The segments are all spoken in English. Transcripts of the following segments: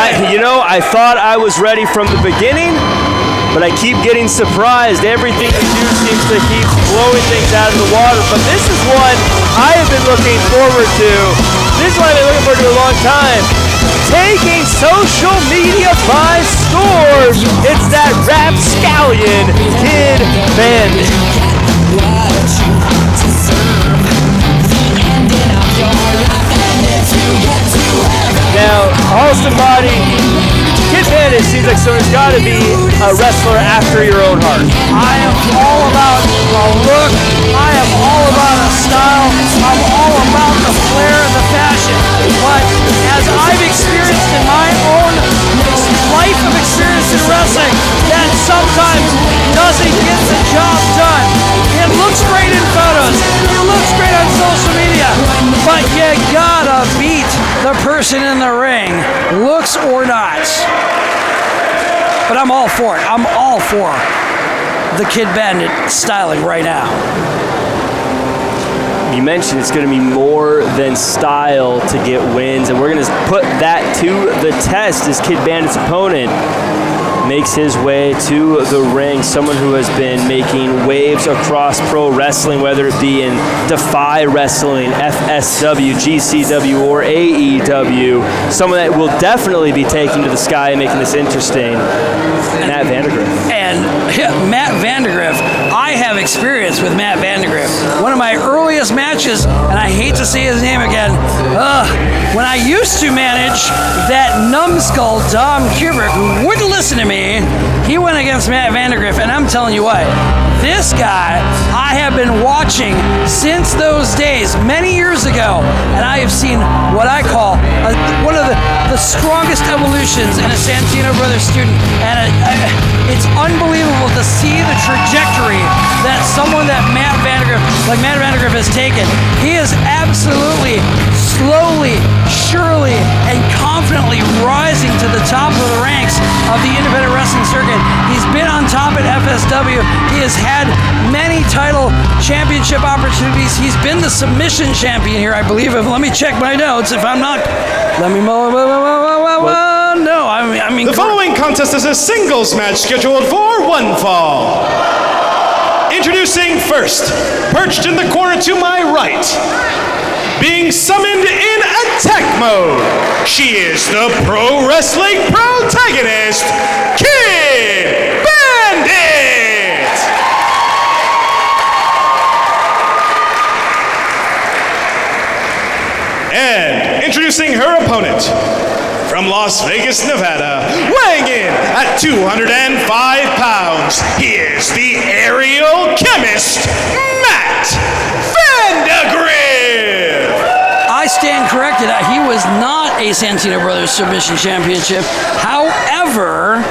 I thought I was ready from the beginning, but I keep getting surprised. Everything you do seems to keep blowing things out of the water. But this is one I have been looking forward to. This is one I've been looking forward to a long time. Taking social media by storm. It's that rapscallion, Kidd Bandit. Now, Halston Body, Kidd Bandit seems like someone's got to be a wrestler after your own heart. I am all about a look. I am all about a style. I'm all about the flair and the fashion. But as I've experienced in my own life of experience in wrestling, that sometimes doesn't get the job done. It looks great in photos. It looks great on social media. But you gotta beat the person in the ring, looks or not. But I'm all for it. I'm all for the Kidd Bandit styling right now. You mentioned it's going to be more than style to get wins, and we're going to put that to the test as Kidd Bandit's opponent makes his way to the ring. Someone who has been making waves across pro wrestling, whether it be in Defy Wrestling, FSW, GCW, or AEW. Someone that will definitely be taken to the sky and making this interesting. Matt Vandagriff. And Matt Vandegrift, I have experience with Matt Vandegrift. One of my earliest matches, and I hate to say his name again, when I used to manage that numbskull Dom Kubrick who wouldn't listen to me, he went against Matt Vandegrift, and I'm telling you what, this guy I have been watching since those days, many years ago, and I have seen what I call one of the strongest evolutions in a Santino Brothers student, and it's unbelievable to see the trajectory that someone that Matt Vandegrift has taken. He is absolutely slowly, surely, and confidently rising to the top of the ranks of the independent wrestling circuit. He's been on top at FSW. He has had many title championship opportunities. He's been the submission champion here, I believe. Let me check my notes. If I'm not, let me. No, I mean. The following contest is a singles match scheduled for one fall. Introducing first, perched in the corner to my right, being summoned in attack mode, she is the pro wrestling protagonist, Kidd Bandit! And introducing her opponent, from Las Vegas, Nevada, weighing in at 205 pounds, he is the aerial chemist, Matt Vandagriff! I stand corrected. He was not a Santino Brothers Submission Championship. However,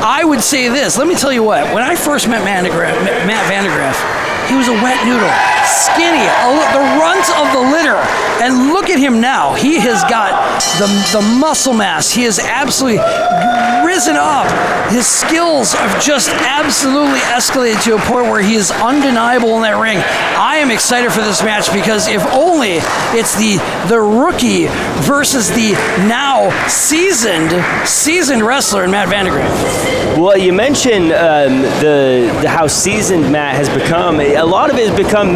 I would say this. Let me tell you what. When I first met Matt Vandagriff, he was a wet noodle, skinny, the runt of the litter. And look at him now. He has got the muscle mass. He has absolutely risen up. His skills have just absolutely escalated to a point where he is undeniable in that ring. I am excited for this match because if only it's the rookie versus the now seasoned wrestler in Matt Vandegrift. Well, you mentioned the how seasoned Matt has become. A lot of it has become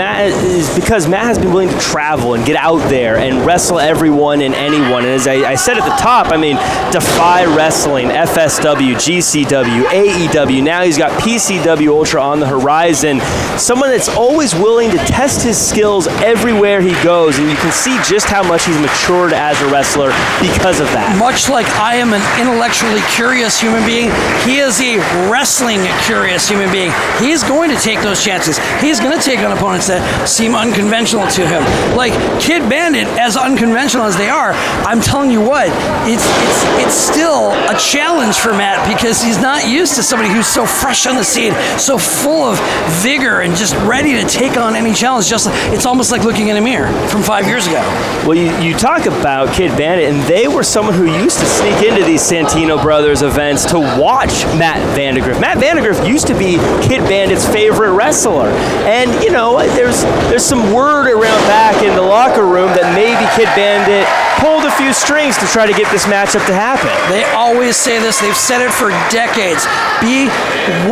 because Matt has been willing to travel and get out there and wrestle everyone and anyone. And as I said at the top, I mean, Defy Wrestling, FSW, GCW, AEW. Now he's got PCW Ultra on the horizon. Someone that's always willing to test his skills everywhere he goes, and you can see just how much he's matured as a wrestler because of that. Much like I am an intellectually curious human being, he is a wrestling curious human being. He's going to take those chances. He's going to take on opponents that seem unconventional to him. Like Kidd Bandit, as unconventional as they are, I'm telling you what, it's still a challenge for Matt because he's not used to somebody who's so fresh on the scene, so full of vigor and just ready to take on any challenge. It's almost like looking in a mirror from 5 years ago. Well, you talk about Kidd Bandit, and they were someone who used to sneak into these Santino Brothers events to watch Matt Vandegrift. Matt Vandegrift used to be Kidd Bandit's favorite wrestler. And, you know, there's some word around back in the locker room that maybe Kidd Bandit pulled a few strings to try to get this matchup to happen. They always say this. They've said it for decades. Be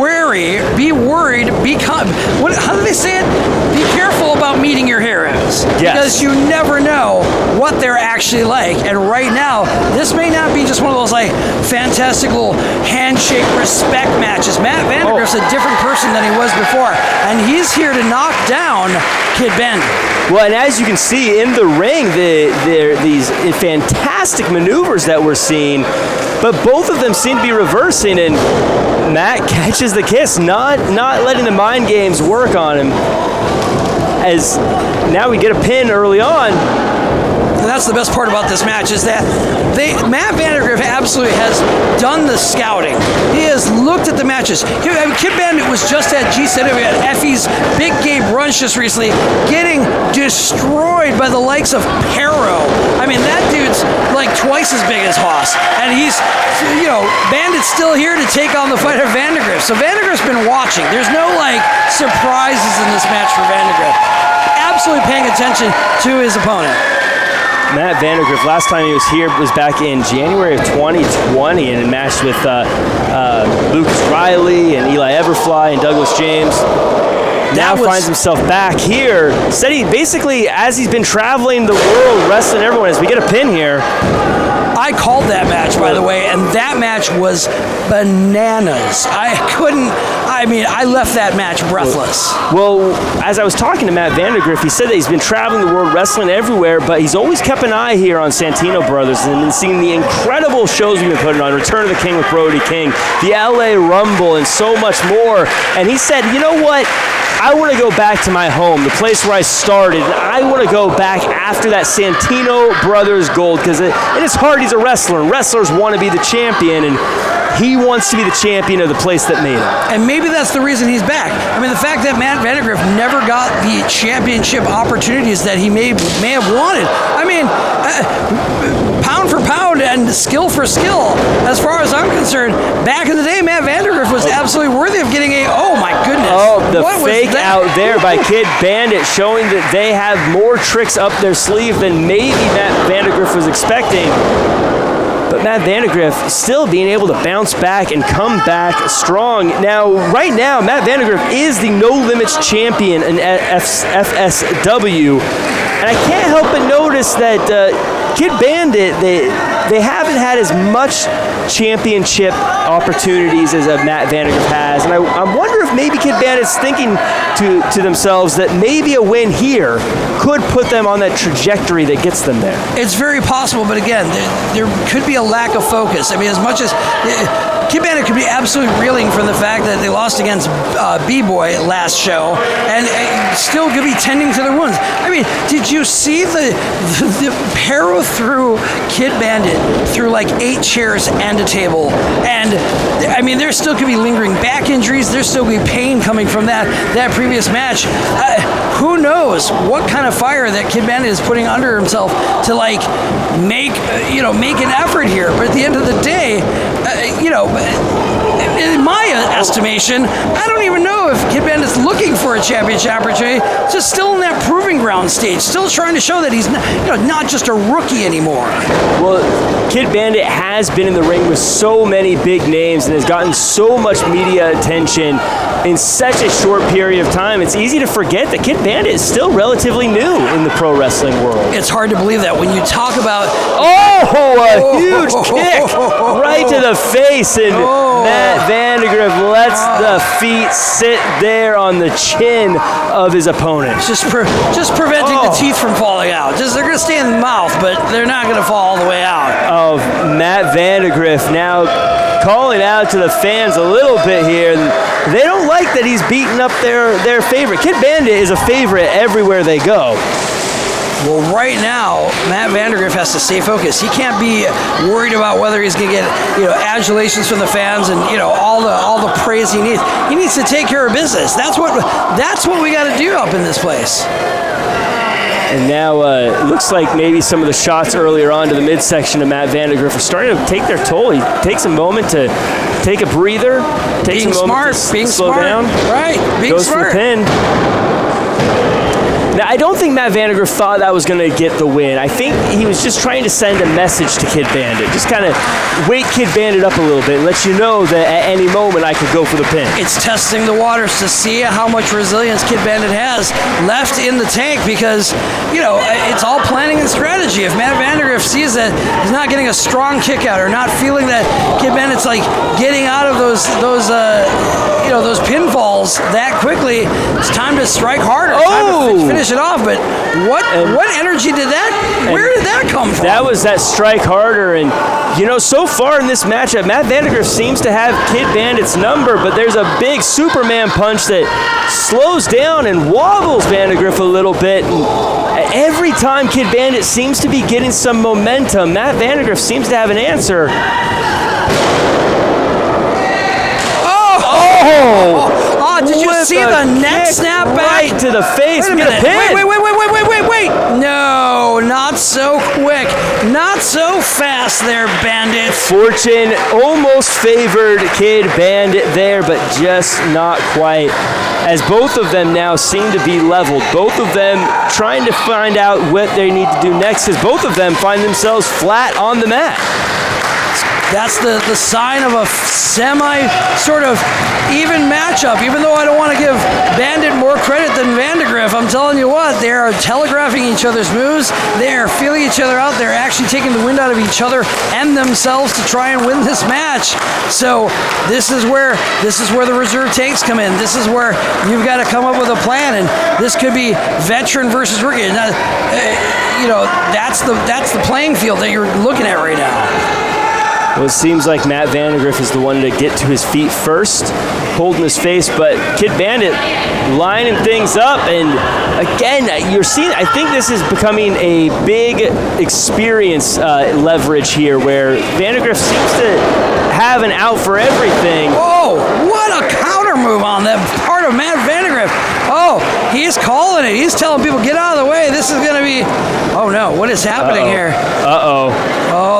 wary, be worried, how do they say it? Be careful about meeting your heroes. Yes. Because you never know what they're actually like. And right now, this may not be just one of those like fantastical handshake respect matches. Matt Vandegrift's a different person than he was before. And he's here to knock down Kidd Bandit. Well, and as you can see in the ring, there are these fantastic maneuvers that we're seeing, but both of them seem to be reversing, and Matt catches the kiss, not letting the mind games work on him, as now we get a pin early on. And that's the best part about this match is that Matt Vandegrift absolutely has done the scouting. He has looked at the matches. Kidd Bandit was just at G7 at Effie's Big Game Brunch just recently, getting destroyed by the likes of Perro. I mean, that dude's like twice as big as Haas. And he's, Bandit's still here to take on the fight of Vandegrift. So Vandegrift's been watching. There's no like surprises in this match for Vandegrift. Absolutely paying attention to his opponent. Matt Vandegrift, last time he was here was back in January of 2020 and matched with Lucas Riley and Eli Everfly and Douglas James. Now finds himself back here. Said he basically, as he's been traveling the world, wrestling everyone, as we get a pin here. I called that match, by the way, and that match was bananas. I left that match breathless. Well, as I was talking to Matt Vandegrift, he said that he's been traveling the world, wrestling everywhere, but he's always kept an eye here on Santino Brothers and been seeing the incredible shows we've been putting on, Return of the King with Brody King, the LA Rumble, and so much more. And he said, you know what? I want to go back to my home, the place where I started, and I want to go back after that Santino Brothers gold, because in his heart he's a wrestler, and wrestlers want to be the champion, and he wants to be the champion of the place that made him. And maybe that's the reason he's back. I mean, the fact that Matt Vandegrift never got the championship opportunities that he may have wanted. I mean, pound for pound and skill for skill, as far as I'm concerned, back in the day, Matt Vandegrift was absolutely worthy of getting oh my goodness. Oh, the fake out there by Kidd Bandit, showing that they have more tricks up their sleeve than maybe Matt Vandegrift was expecting. But Matt Vandegrift still being able to bounce back and come back strong. Now, right now, Matt Vandegrift is the No Limits champion in FSW. And I can't help but notice that Kidd Bandit, they haven't had as much championship opportunities as Matt Vandegrift has. And I wonder if maybe Kidd Bandit's thinking to themselves that maybe a win here could put them on that trajectory that gets them there. It's very possible, but again, there could be a lack of focus. I mean, as much as Kidd Bandit could be absolutely reeling from the fact that they lost against B-Boy last show, and still could be tending to their wounds. I mean, did you see the Perro through Kidd Bandit through like 8 chairs and a table? And I mean, there still could be lingering back injuries. There still could be pain coming from that previous match. Who knows what kind of fire that Kidd Bandit is putting under himself to like make an effort here. But at the end of the day, in my estimation, I don't even know if Kidd Bandit's looking for a championship opportunity. Just still in that proving ground stage, still trying to show that he's not just a rookie anymore. Well, Kidd Bandit has been in the ring with so many big names and has gotten so much media attention in such a short period of time. It's easy to forget that Kidd Bandit is still relatively new in the pro wrestling world. It's hard to believe that when you talk about a huge kick right to the face, and Matt Vandegrift lets the feet sit there on the chin of his opponent. Just preventing the teeth from falling out. They're going to stay in the mouth, but they're not going to fall all the way out. Of Matt Vandegrift now calling out to the fans a little bit here. They don't like that he's beating up their favorite. Kidd Bandit is a favorite everywhere they go. Well, right now, Matt Vandegrift has to stay focused. He can't be worried about whether he's going to get, adulations from the fans and, all the praise he needs. He needs to take care of business. That's what we got to do up in this place. And now it looks like maybe some of the shots earlier on to the midsection of Matt Vandegrift are starting to take their toll. He takes a moment to take a breather, takes a moment to slow down. Right, being goes smart. For the pin. Now, I don't think Matt Vandegrift thought that was going to get the win. I think he was just trying to send a message to Kidd Bandit. Just kind of wake Kidd Bandit up a little bit and let you know that at any moment I could go for the pin. It's testing the waters to see how much resilience Kidd Bandit has left in the tank because, it's all planning and strategy. If Matt Vandegrift sees that he's not getting a strong kick out or not feeling that Kidd Bandit's like getting out of those pinfalls that quickly, it's time to strike harder. Time to finish it off. But what energy did that? Where did that come from? That was that strike harder, and so far in this matchup, Matt Vandegrift seems to have Kidd Bandit's number, but there's a big Superman punch that slows down and wobbles Vandegrift a little bit. And every time Kidd Bandit seems to be getting some momentum, Matt Vandegrift seems to have an answer. Did you see the neck snap back? Right to the face. Wait a minute. Wait. No, not so quick. Not so fast there, Bandit. Fortune almost favored Kidd Bandit there, but just not quite. As both of them now seem to be leveled. Both of them trying to find out what they need to do next, because both of them find themselves flat on the mat. That's the sign of a sort of even matchup. Even though I don't want to give Bandit more credit than Vandegrift, I'm telling you what, they are telegraphing each other's moves. They are feeling each other out. They're actually taking the wind out of each other and themselves to try and win this match. So this is where the reserve tanks come in. This is where you've got to come up with a plan, and this could be veteran versus rookie. That's the playing field that you're looking at right now. Well, it seems like Matt Vandegrift is the one to get to his feet first, holding his face, but Kidd Bandit lining things up, and again, you're seeing, I think this is becoming a big experience leverage here, where Vandegrift seems to have an out for everything. Oh, what a counter move on that part of Matt Vandegrift. Oh, he's calling it. He's telling people, get out of the way. This is going to be, oh no, what is happening here? Oh,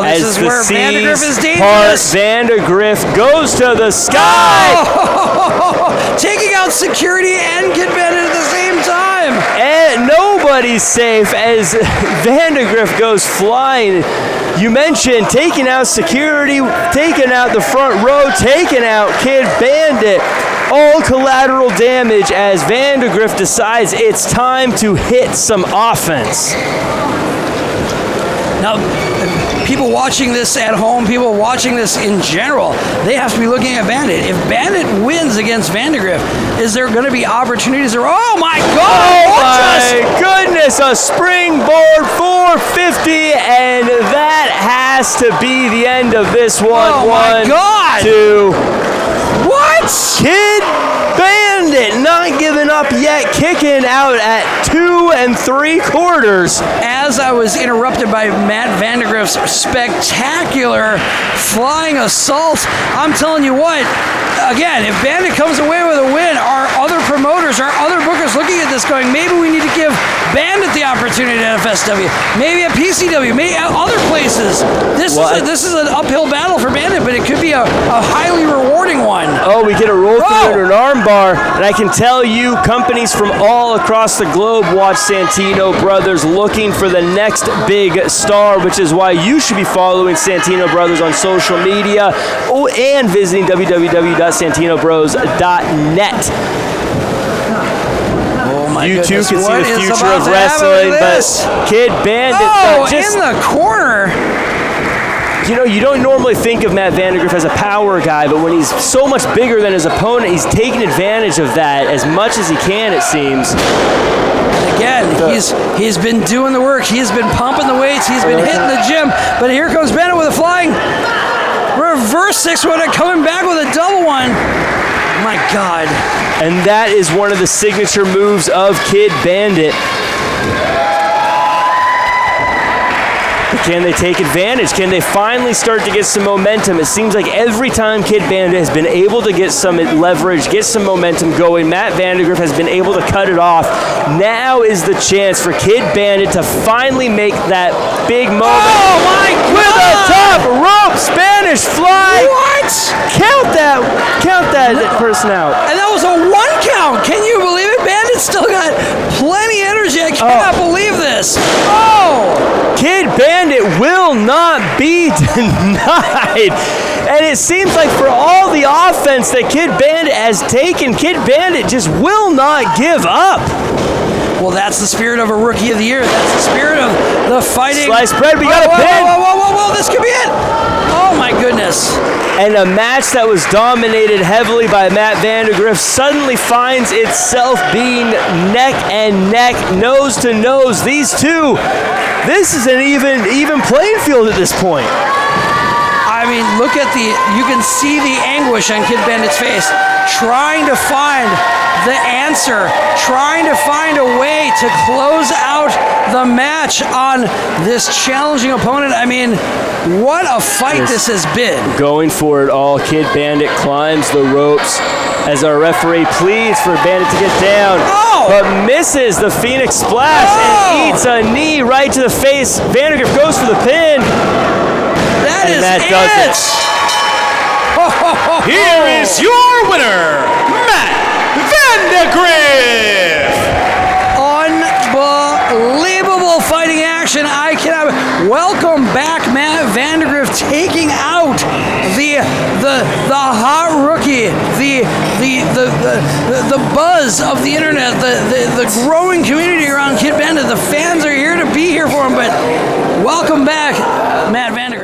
this is where Vandegrift is dangerous. Vandegrift goes to the sky. Oh, taking out security and Kidd Bandit at the same time. And nobody's safe as Vandegrift goes flying. You mentioned taking out security, taking out the front row, taking out Kidd Bandit. All collateral damage as Vandegrift decides it's time to hit some offense. Now, people watching this at home, people watching this in general, they have to be looking at Bandit. If Bandit wins against Vandegrift, is there going to be opportunities? Oh my God! Oh my goodness! A springboard 450, and that has to be the end of this one. Oh my God! 2. What? Kidd Bandit not giving up yet, kicking out at 2 3/4. As I was interrupted by Matt Vandegrift's spectacular flying assault, I'm telling you what, again, if Bandit comes away with a win, our other promoters, our other bookers looking at this going, maybe we need to give Bandit the opportunity at FSW, maybe at PCW, maybe at other places. This is an uphill battle for Bandit, but it could be a highly rewarding one. Oh, we get a roll through under an arm bar, and I can tell you companies from all across the globe watch Santino Brothers looking for the next big star, which is why you should be following Santino Brothers on social media and visiting www.santinobros.net. You too can see the future of wrestling, but Kidd Bandit in the corner. You don't normally think of Matt Vandegrift as a power guy, but when he's so much bigger than his opponent, he's taking advantage of that as much as he can, it seems. Again, he's been doing the work. He's been pumping the weights. He's been hitting the gym. But here comes Bandit with a flying reverse 6-1, coming back with a double one. My God. And that is one of the signature moves of Kidd Bandit. Can they take advantage? Can they finally start to get some momentum? It seems like every time Kidd Bandit has been able to get some leverage, get some momentum going, Matt Vandegrift has been able to cut it off. Now is the chance for Kidd Bandit to finally make that big moment. Oh my God! With a top rope Spanish fly. What? Count that person out. And that was a 1 count. Can you believe it? Bandit still got plenty of energy. I cannot believe this. Oh! Kidd Bandit will not be denied. And it seems like for all the offense that Kidd Bandit has taken, Kidd Bandit just will not give up. Well, that's the spirit of a Rookie of the Year. That's the spirit of the fighting. Sliced bread, we got a pin. Whoa, this could be it. Oh, my goodness. And a match that was dominated heavily by Matt Vandegrift suddenly finds itself being neck and neck, nose to nose. These two, this is an even playing field at this point. I mean, look at you can see the anguish on Kidd Bandit's face, trying to find the answer, trying to find a way to close out the match on this challenging opponent. I mean, what a fight this has been. Going for it all, Kidd Bandit climbs the ropes as our referee pleads for Bandit to get down, but misses the Phoenix Splash and eats a knee right to the face. Vandegrift goes for the pin. That is Matt it. does it. Here is your winner, Matt Vandagriff. Unbelievable fighting action. I cannot. Welcome back, Matt Vandegrift, taking out the hot rookie, the buzz of the internet, the growing community around Kidd Bandit. The fans are here to be here for him. But welcome back, Matt Vandegrift.